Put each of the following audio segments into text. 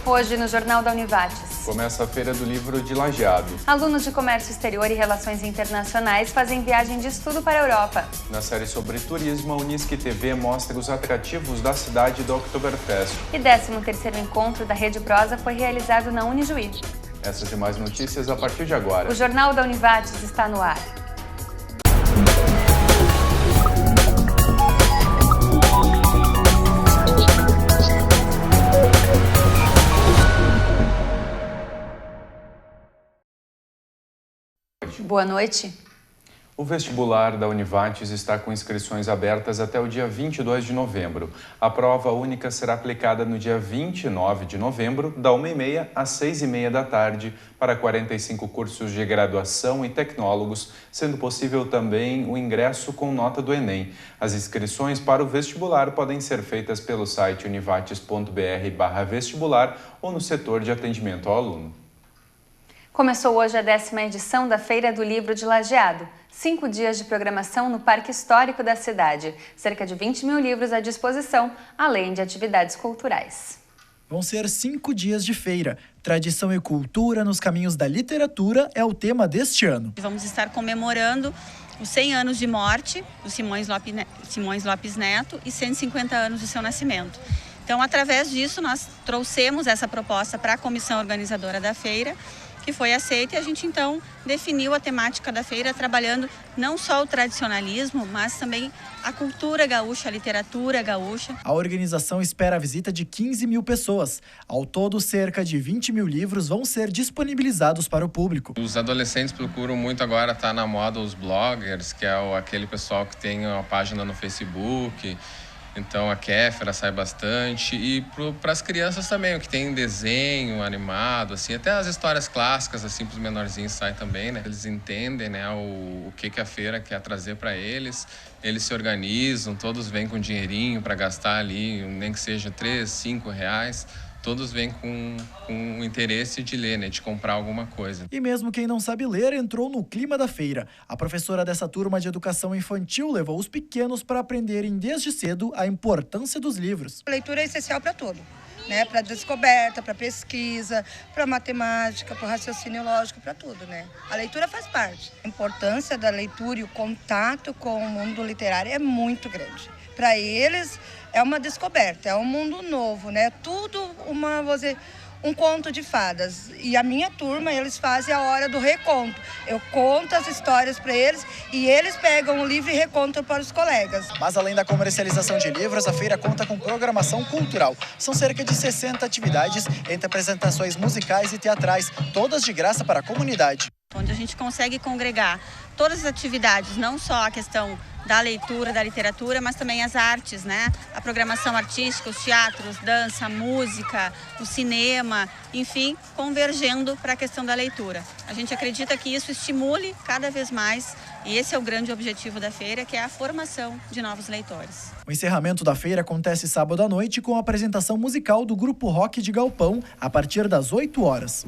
Hoje, no Jornal da Univates. Começa a Feira do Livro de Lajeado. Alunos de Comércio Exterior e Relações Internacionais fazem viagem de estudo para a Europa. Na série sobre turismo, a Unisque TV mostra os atrativos da cidade do Oktoberfest. E 13º encontro da Rede Prosa foi realizado na Unijuí. Essas e mais notícias a partir de agora. O Jornal da Univates está no ar. Boa noite. O vestibular da Univates está com inscrições abertas até o dia 22 de novembro. A prova única será aplicada no dia 29 de novembro, da 1h30 às 6h30 da tarde, para 45 cursos de graduação e tecnólogos, sendo possível também o ingresso com nota do Enem. As inscrições para o vestibular podem ser feitas pelo site univates.br/vestibular ou no setor de atendimento ao aluno. Começou hoje a 10ª edição da Feira do Livro de Lajeado. 5 dias de programação no Parque Histórico da cidade. Cerca de 20 mil livros à disposição, além de atividades culturais. Vão ser 5 dias de feira. Tradição e cultura nos caminhos da literatura é o tema deste ano. Vamos estar comemorando os 100 anos de morte do Simões Lopes Neto e 150 anos do seu nascimento. Então, através disso, nós trouxemos essa proposta para a comissão organizadora da feira, que foi aceita, e a gente então definiu a temática da feira trabalhando não só o tradicionalismo, mas também a cultura gaúcha, a literatura gaúcha. A organização espera a visita de 15 mil pessoas. Ao todo, cerca de 20 mil livros vão ser disponibilizados para o público. Os adolescentes procuram muito agora, tá na moda os bloggers, que é aquele pessoal que tem uma página no Facebook. Então a Kéfera sai bastante, e para as crianças também, o que tem desenho animado, assim, até as histórias clássicas, assim, para os menorzinhos sai também, né? Eles entendem, né, o que a feira quer trazer para eles, eles se organizam, todos vêm com dinheirinho para gastar ali, nem que seja 3, 5 reais. Todos vêm com o interesse de ler, né, de comprar alguma coisa. E mesmo quem não sabe ler entrou no clima da feira. A professora dessa turma de educação infantil levou os pequenos para aprenderem desde cedo a importância dos livros. A leitura é essencial para tudo, né? Para descoberta, para pesquisa, para matemática, para raciocínio lógico, para tudo, né? A leitura faz parte. A importância da leitura e o contato com o mundo literário é muito grande. Para eles é uma descoberta, é um mundo novo, né? Tudo um conto de fadas. E a minha turma, eles fazem a hora do reconto. Eu conto as histórias para eles e eles pegam o livro e recontam para os colegas. Mas além da comercialização de livros, a feira conta com programação cultural. São cerca de 60 atividades, entre apresentações musicais e teatrais, todas de graça para a comunidade. Onde a gente consegue congregar todas as atividades, não só a questão da leitura, da literatura, mas também as artes, né? A programação artística, os teatros, dança, música, o cinema, enfim, convergendo para a questão da leitura. A gente acredita que isso estimule cada vez mais, e esse é o grande objetivo da feira, que é a formação de novos leitores. O encerramento da feira acontece sábado à noite com a apresentação musical do Grupo Rock de Galpão, a partir das 8 horas.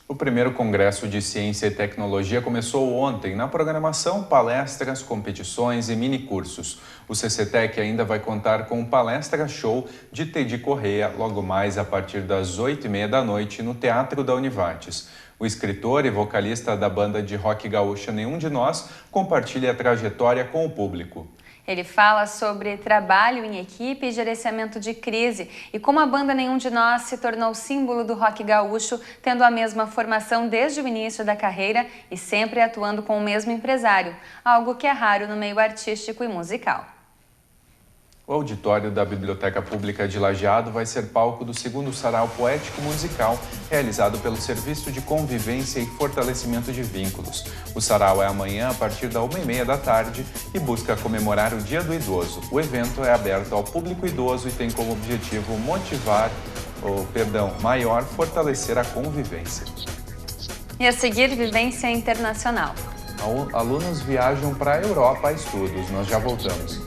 O primeiro Congresso de Ciência e Tecnologia começou ontem. Na programação, palestras, competições e minicursos. O CCTEC ainda vai contar com um palestra-show de Tedi Correia, logo mais a partir das 8h30 da noite, no Teatro da Univates. O escritor e vocalista da banda de rock gaúcha Nenhum de Nós compartilha a trajetória com o público. Ele fala sobre trabalho em equipe e gerenciamento de crise e como a banda Nenhum de Nós se tornou símbolo do rock gaúcho, tendo a mesma formação desde o início da carreira e sempre atuando com o mesmo empresário, algo que é raro no meio artístico e musical. O auditório da Biblioteca Pública de Lajeado vai ser palco do segundo sarau poético-musical, realizado pelo Serviço de Convivência e Fortalecimento de Vínculos. O sarau é amanhã, a partir da 1h30 da tarde, e busca comemorar o Dia do Idoso. O evento é aberto ao público idoso e tem como objetivo fortalecer a convivência. E a seguir, Vivência Internacional. Alunos viajam para a Europa a estudos. Nós já voltamos.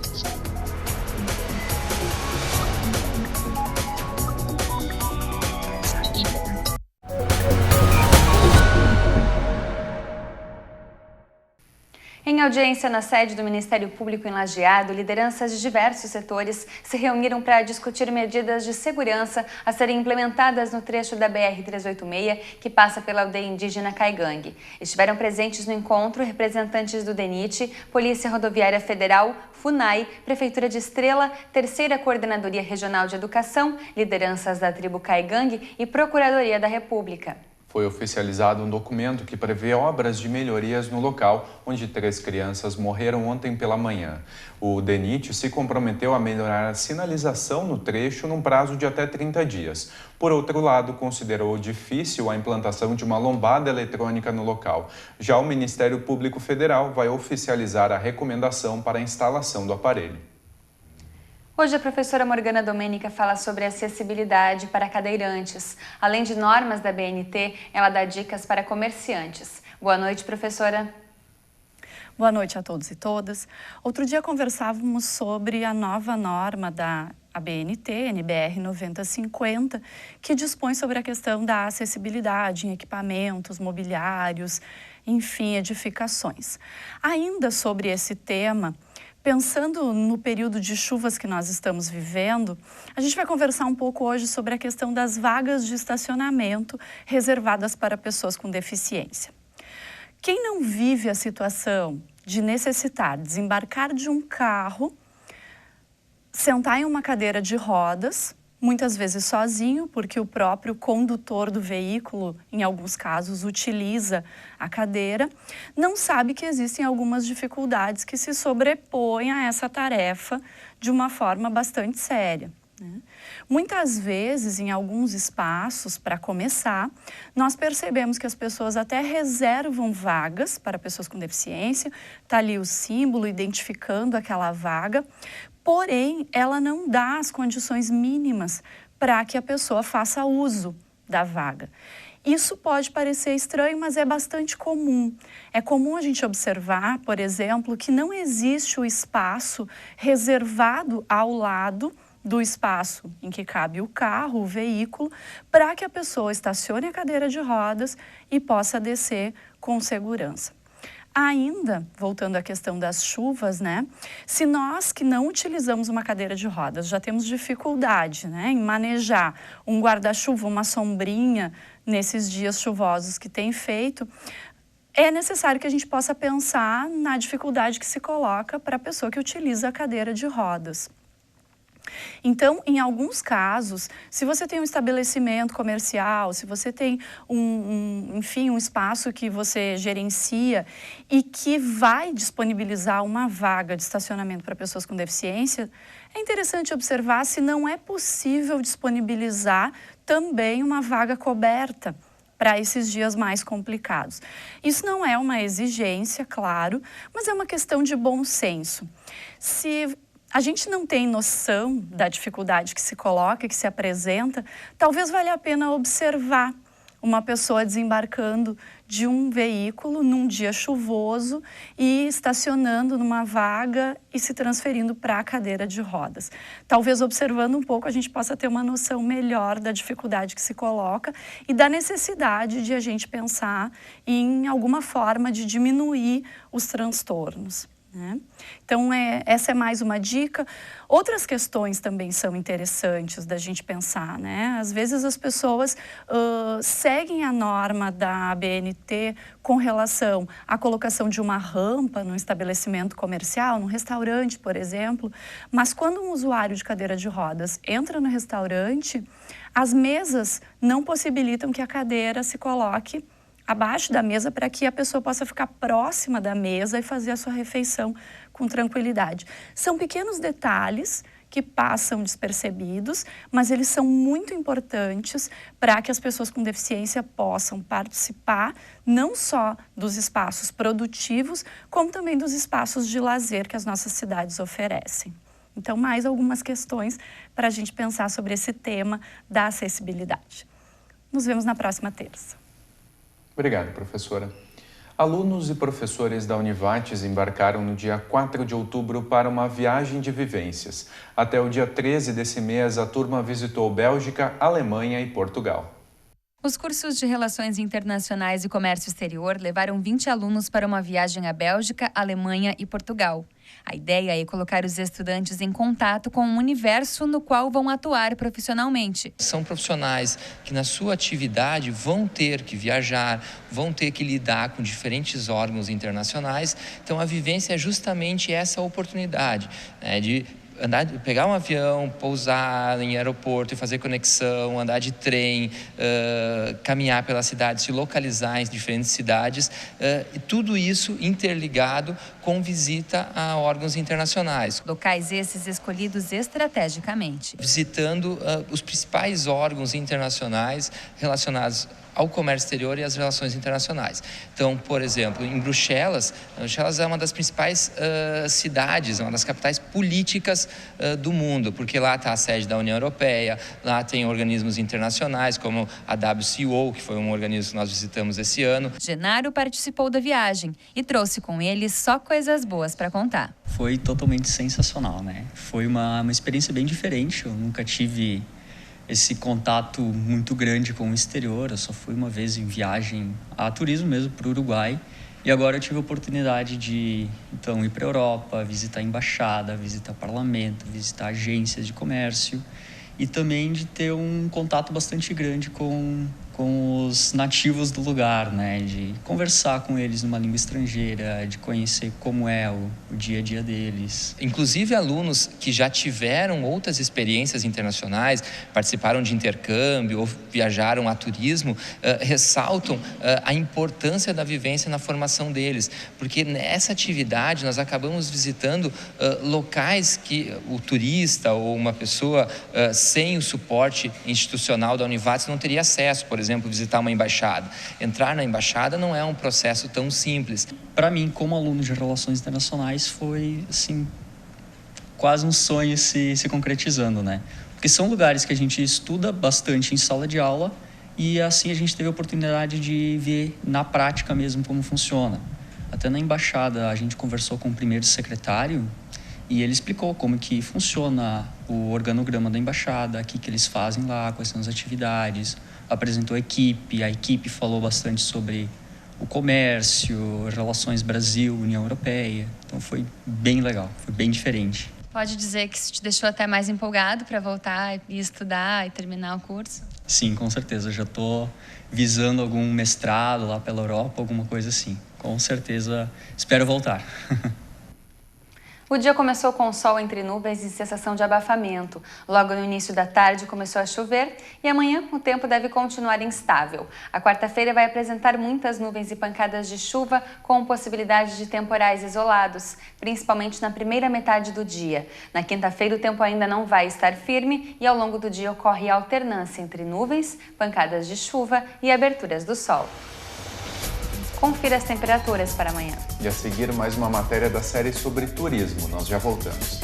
Em audiência na sede do Ministério Público em Lajeado, lideranças de diversos setores se reuniram para discutir medidas de segurança a serem implementadas no trecho da BR-386, que passa pela aldeia indígena Caigangue. Estiveram presentes no encontro representantes do DENIT, Polícia Rodoviária Federal, FUNAI, Prefeitura de Estrela, Terceira Coordenadoria Regional de Educação, lideranças da tribo Caigangue e Procuradoria da República. Foi oficializado um documento que prevê obras de melhorias no local, onde 3 crianças morreram ontem pela manhã. O DENIT se comprometeu a melhorar a sinalização no trecho num prazo de até 30 dias. Por outro lado, considerou difícil a implantação de uma lombada eletrônica no local. Já o Ministério Público Federal vai oficializar a recomendação para a instalação do aparelho. Hoje a professora Morgana Domênica fala sobre acessibilidade para cadeirantes. Além de normas da BNT, ela dá dicas para comerciantes. Boa noite, professora. Boa noite a todos e todas. Outro dia conversávamos sobre a nova norma da ABNT, NBR 9050, que dispõe sobre a questão da acessibilidade em equipamentos, mobiliários, enfim, edificações. Ainda sobre esse tema, pensando no período de chuvas que nós estamos vivendo, a gente vai conversar um pouco hoje sobre a questão das vagas de estacionamento reservadas para pessoas com deficiência. Quem não vive a situação de necessitar desembarcar de um carro, sentar em uma cadeira de rodas, muitas vezes sozinho, porque o próprio condutor do veículo, em alguns casos, utiliza a cadeira, não sabe que existem algumas dificuldades que se sobrepõem a essa tarefa de uma forma bastante séria, né? Muitas vezes, em alguns espaços, para começar, nós percebemos que as pessoas até reservam vagas para pessoas com deficiência, está ali o símbolo identificando aquela vaga, porém, ela não dá as condições mínimas para que a pessoa faça uso da vaga. Isso pode parecer estranho, mas é bastante comum. É comum a gente observar, por exemplo, que não existe o espaço reservado ao lado do espaço em que cabe o carro, o veículo, para que a pessoa estacione a cadeira de rodas e possa descer com segurança. Ainda, voltando à questão das chuvas, né? Se nós que não utilizamos uma cadeira de rodas já temos dificuldade, né, em manejar um guarda-chuva, uma sombrinha nesses dias chuvosos que tem feito, é necessário que a gente possa pensar na dificuldade que se coloca para a pessoa que utiliza a cadeira de rodas. Então, em alguns casos, se você tem um estabelecimento comercial, se você tem enfim, um espaço que você gerencia e que vai disponibilizar uma vaga de estacionamento para pessoas com deficiência, é interessante observar se não é possível disponibilizar também uma vaga coberta para esses dias mais complicados. Isso não é uma exigência, claro, mas é uma questão de bom senso. Se a gente não tem noção da dificuldade que se coloca, que se apresenta, talvez valha a pena observar uma pessoa desembarcando de um veículo num dia chuvoso e estacionando numa vaga e se transferindo para a cadeira de rodas. Talvez observando um pouco a gente possa ter uma noção melhor da dificuldade que se coloca e da necessidade de a gente pensar em alguma forma de diminuir os transtornos, né? Então, essa é mais uma dica. Outras questões também são interessantes da gente pensar, né? Às vezes as pessoas seguem a norma da ABNT com relação à colocação de uma rampa num estabelecimento comercial, num restaurante, por exemplo, mas quando um usuário de cadeira de rodas entra no restaurante, as mesas não possibilitam que a cadeira se coloque abaixo da mesa para que a pessoa possa ficar próxima da mesa e fazer a sua refeição com tranquilidade. São pequenos detalhes que passam despercebidos, mas eles são muito importantes para que as pessoas com deficiência possam participar não só dos espaços produtivos, como também dos espaços de lazer que as nossas cidades oferecem. Então, mais algumas questões para a gente pensar sobre esse tema da acessibilidade. Nos vemos na próxima terça. Obrigado, professora. Alunos e professores da Univates embarcaram no dia 4 de outubro para uma viagem de vivências. Até o dia 13 desse mês, a turma visitou Bélgica, Alemanha e Portugal. Os cursos de Relações Internacionais e Comércio Exterior levaram 20 alunos para uma viagem à Bélgica, Alemanha e Portugal. A ideia é colocar os estudantes em contato com um universo no qual vão atuar profissionalmente. São profissionais que na sua atividade vão ter que viajar, vão ter que lidar com diferentes órgãos internacionais. Então a vivência é justamente essa oportunidade, né, de pegar um avião, pousar em aeroporto e fazer conexão, andar de trem, caminhar pela cidade, se localizar em diferentes cidades, e tudo isso interligado com visita a órgãos internacionais. Locais esses escolhidos estrategicamente. Visitando os principais órgãos internacionais relacionados ao comércio exterior e às relações internacionais. Então, por exemplo, em Bruxelas é uma das principais cidades, uma das capitais políticas do mundo, porque lá está a sede da União Europeia, lá tem organismos internacionais como a WCO, que foi um organismo que nós visitamos esse ano. Genaro participou da viagem e trouxe com ele só coisas boas para contar. Foi totalmente sensacional, né? Foi uma experiência bem diferente, eu nunca tive esse contato muito grande com o exterior. Eu só fui uma vez em viagem a turismo mesmo para o Uruguai, e agora eu tive a oportunidade de então ir para a Europa, visitar a embaixada, visitar parlamento, visitar agências de comércio e também de ter um contato bastante grande com os nativos do lugar, né? De conversar com eles numa língua estrangeira, de conhecer como é o dia a dia deles. Inclusive alunos que já tiveram outras experiências internacionais, participaram de intercâmbio ou viajaram a turismo, ressaltam a importância da vivência na formação deles, porque nessa atividade nós acabamos visitando locais que o turista ou uma pessoa sem o suporte institucional da Univates não teria acesso. Por exemplo, visitar uma embaixada. Entrar na embaixada não é um processo tão simples. Para mim, como aluno de Relações Internacionais, foi assim, quase um sonho se concretizando, né? Porque são lugares que a gente estuda bastante em sala de aula e assim a gente teve a oportunidade de ver na prática mesmo como funciona. Até na embaixada a gente conversou com o primeiro secretário e ele explicou como que funciona o organograma da embaixada, o que eles fazem lá, quais são as atividades. Apresentou a equipe falou bastante sobre o comércio, relações Brasil-União Europeia. Então foi bem legal, foi bem diferente. Pode dizer que isso te deixou até mais empolgado para voltar e estudar e terminar o curso? Sim, com certeza. Já estou visando algum mestrado lá pela Europa, alguma coisa assim. Com certeza espero voltar. O dia começou com sol entre nuvens e sensação de abafamento. Logo no início da tarde começou a chover e amanhã o tempo deve continuar instável. A quarta-feira vai apresentar muitas nuvens e pancadas de chuva com possibilidade de temporais isolados, principalmente na primeira metade do dia. Na quinta-feira o tempo ainda não vai estar firme e ao longo do dia ocorre alternância entre nuvens, pancadas de chuva e aberturas do sol. Confira as temperaturas para amanhã. E a seguir, mais uma matéria da série sobre turismo. Nós já voltamos.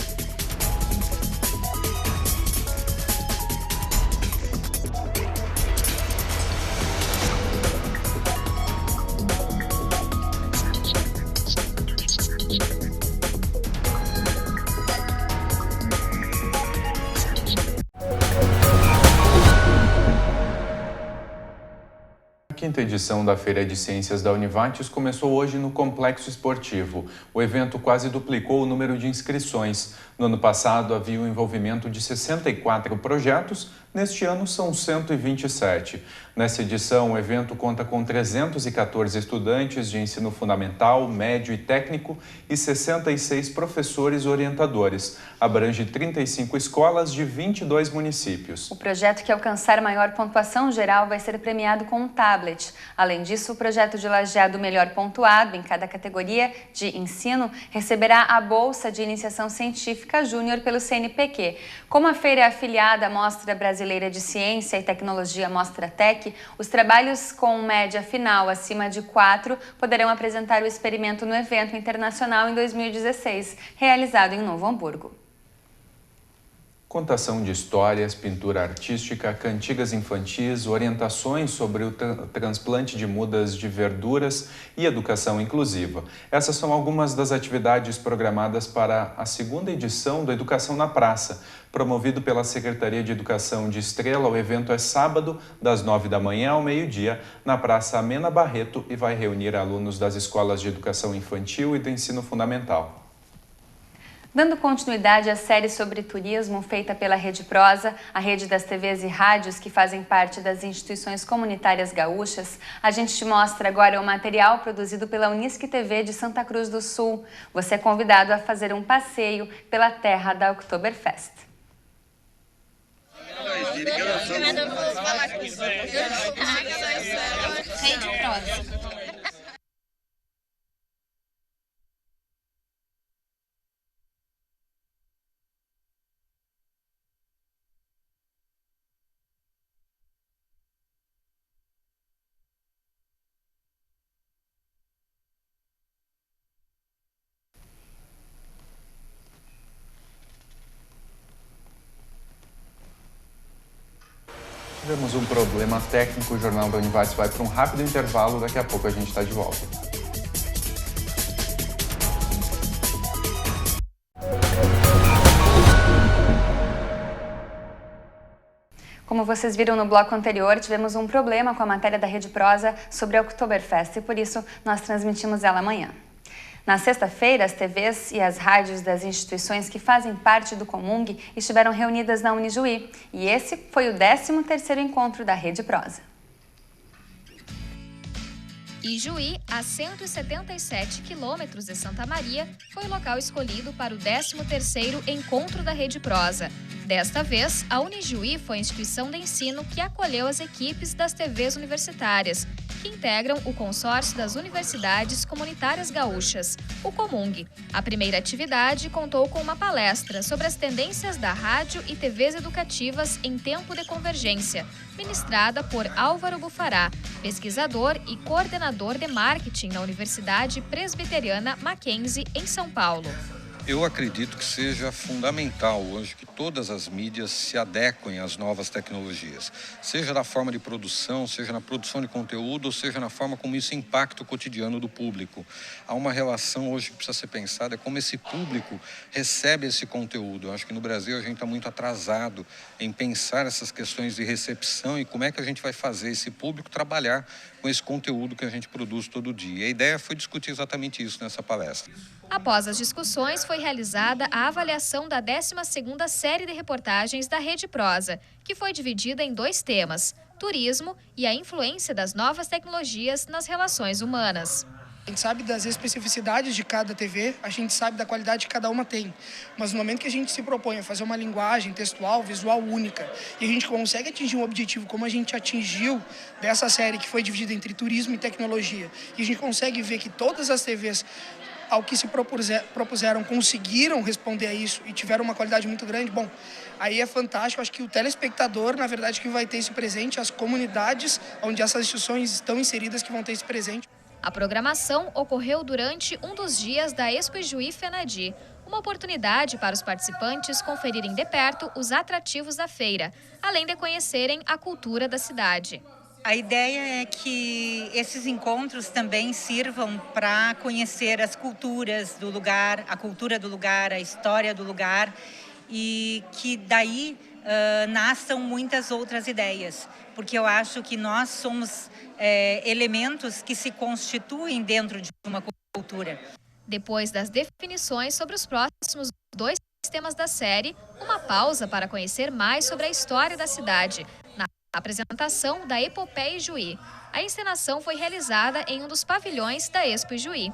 A quinta edição da Feira de Ciências da Univates começou hoje no Complexo Esportivo. O evento quase duplicou o número de inscrições. No ano passado havia o envolvimento de 64 projetos, neste ano são 127. Nessa edição, o evento conta com 314 estudantes de ensino fundamental, médio e técnico e 66 professores orientadores. Abrange 35 escolas de 22 municípios. O projeto que alcançar maior pontuação geral vai ser premiado com um tablet. Além disso, o projeto de lajeado melhor pontuado em cada categoria de ensino receberá a Bolsa de Iniciação Científica Júnior pelo CNPq. Como a feira é afiliada à Mostra Brasileira de Ciência e Tecnologia Mostratec, os trabalhos com média final acima de 4 poderão apresentar o experimento no evento internacional em 2016, realizado em Novo Hamburgo. Contação de histórias, pintura artística, cantigas infantis, orientações sobre o transplante de mudas de verduras e educação inclusiva. Essas são algumas das atividades programadas para a segunda edição do Educação na Praça. Promovido pela Secretaria de Educação de Estrela, o evento é sábado, das 9 da manhã ao meio-dia, na Praça Amena Barreto e vai reunir alunos das escolas de educação infantil e do ensino fundamental. Dando continuidade à série sobre turismo feita pela Rede Prosa, a rede das TVs e rádios que fazem parte das instituições comunitárias gaúchas, a gente te mostra agora o material produzido pela Unisque TV de Santa Cruz do Sul. Você é convidado a fazer um passeio pela terra da Oktoberfest. Rede Prosa. Tivemos um problema técnico, o Jornal da Univates vai para um rápido intervalo, daqui a pouco a gente está de volta. Como vocês viram no bloco anterior, tivemos um problema com a matéria da Rede Prosa sobre a Oktoberfest e por isso nós transmitimos ela amanhã. Na sexta-feira, as TVs e as rádios das instituições que fazem parte do Comung estiveram reunidas na Unijuí e esse foi o 13º encontro da Rede Prosa. Ijuí, a 177 quilômetros de Santa Maria, foi o local escolhido para o 13º encontro da Rede Prosa. Desta vez, a Unijuí foi a instituição de ensino que acolheu as equipes das TVs universitárias, que integram o consórcio das universidades comunitárias gaúchas, o Comung. A primeira atividade contou com uma palestra sobre as tendências da rádio e TVs educativas em tempo de convergência, ministrada por Álvaro Bufará, pesquisador e coordenador de marketing na Universidade Presbiteriana Mackenzie, em São Paulo. Eu acredito que seja fundamental hoje que todas as mídias se adequem às novas tecnologias, seja na forma de produção, seja na produção de conteúdo, ou seja na forma como isso impacta o cotidiano do público. Há uma relação hoje que precisa ser pensada, é como esse público recebe esse conteúdo. Eu acho que no Brasil a gente está muito atrasado em pensar essas questões de recepção e como é que a gente vai fazer esse público trabalhar com esse conteúdo que a gente produz todo dia. E a ideia foi discutir exatamente isso nessa palestra. Após as discussões, foi realizada a avaliação da 12ª série de reportagens da Rede Prosa, que foi dividida em 2 temas: turismo e a influência das novas tecnologias nas relações humanas. A gente sabe das especificidades de cada TV, a gente sabe da qualidade que cada uma tem. Mas no momento que a gente se propõe a fazer uma linguagem textual, visual única, e a gente consegue atingir um objetivo como a gente atingiu dessa série que foi dividida entre turismo e tecnologia, e a gente consegue ver que todas as TVs, ao que se propuseram, conseguiram responder a isso e tiveram uma qualidade muito grande, bom, aí é fantástico. Acho que o telespectador, na verdade, que vai ter esse presente, as comunidades onde essas instituições estão inseridas que vão ter esse presente. A programação ocorreu durante um dos dias da Expo Ijuí Fenadi, uma oportunidade para os participantes conferirem de perto os atrativos da feira, além de conhecerem a cultura da cidade. A ideia é que esses encontros também sirvam para conhecer as culturas do lugar, a cultura do lugar, a história do lugar, e que daí nasçam muitas outras ideias, porque eu acho que nós somos elementos que se constituem dentro de uma cultura. Depois das definições sobre os próximos 2 temas da série, uma pausa para conhecer mais sobre a história da cidade, na apresentação da Epopeia Ijuí. A encenação foi realizada em um dos pavilhões da Expo Ijuí.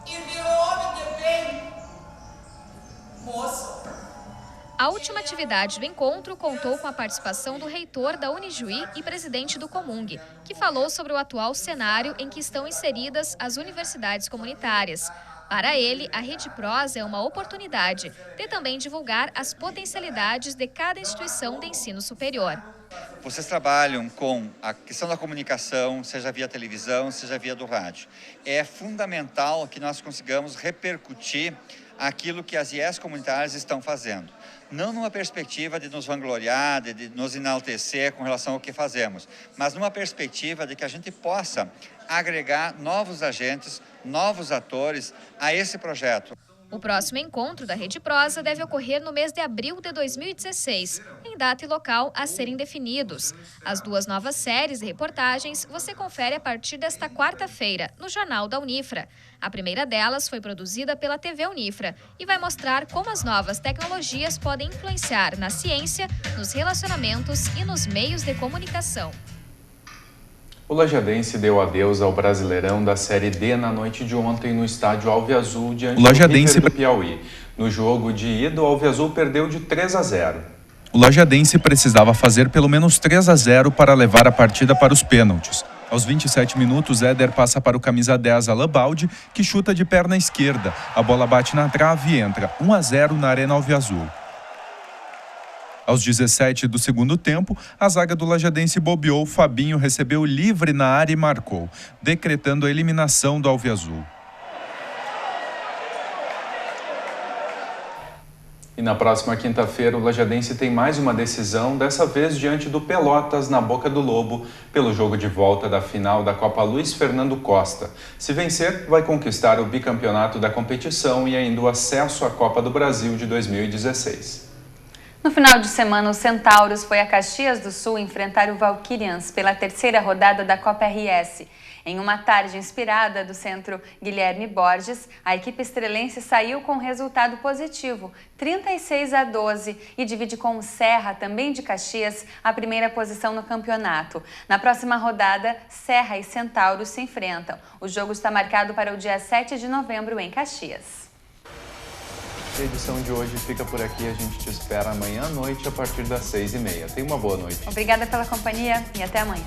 A última atividade do encontro contou com a participação do reitor da Unijuí e presidente do Comung, que falou sobre o atual cenário em que estão inseridas as universidades comunitárias. Para ele, a Rede Prosa é uma oportunidade de também divulgar as potencialidades de cada instituição de ensino superior. Vocês trabalham com a questão da comunicação, seja via televisão, seja via do rádio. É fundamental que nós consigamos repercutir aquilo que as IES comunitárias estão fazendo. não numa perspectiva de nos vangloriar, de nos enaltecer com relação ao que fazemos, mas numa perspectiva de que a gente possa agregar novos agentes, novos atores a esse projeto. O próximo encontro da Rede Prosa deve ocorrer no mês de abril de 2016, em data e local a serem definidos. As 2 novas séries de reportagens você confere a partir desta quarta-feira, no Jornal da Unifra. A primeira delas foi produzida pela TV Unifra e vai mostrar como as novas tecnologias podem influenciar na ciência, nos relacionamentos e nos meios de comunicação. O Lajadense deu adeus ao Brasileirão da Série D na noite de ontem no estádio Alviazul diante do River do Piauí. No jogo de ida, o Alviazul perdeu de 3-0. O Lajadense precisava fazer pelo menos 3-0 para levar a partida para os pênaltis. Aos 27 minutos, Éder passa para o camisa 10, Alan Baldi, que chuta de perna esquerda. A bola bate na trave e entra 1-0 na Arena Alviazul. Aos 17 do segundo tempo, a zaga do Lajadense bobeou, Fabinho recebeu livre na área e marcou, decretando a eliminação do Alviazul. E na próxima quinta-feira, o Lajadense tem mais uma decisão, dessa vez diante do Pelotas, na Boca do Lobo, pelo jogo de volta da final da Copa Luiz Fernando Costa. Se vencer, vai conquistar o bicampeonato da competição e ainda o acesso à Copa do Brasil de 2016. No final de semana, o Centauros foi a Caxias do Sul enfrentar o Valkyrians pela 3ª rodada da Copa RS. Em uma tarde inspirada do centro Guilherme Borges, a equipe estrelense saiu com resultado positivo, 36-12, e divide com o Serra, também de Caxias, a primeira posição no campeonato. Na próxima rodada, Serra e Centauros se enfrentam. O jogo está marcado para o dia 7 de novembro em Caxias. A edição de hoje fica por aqui. A gente te espera amanhã à noite a partir das 6h30. Tenha uma boa noite. Obrigada pela companhia e até amanhã.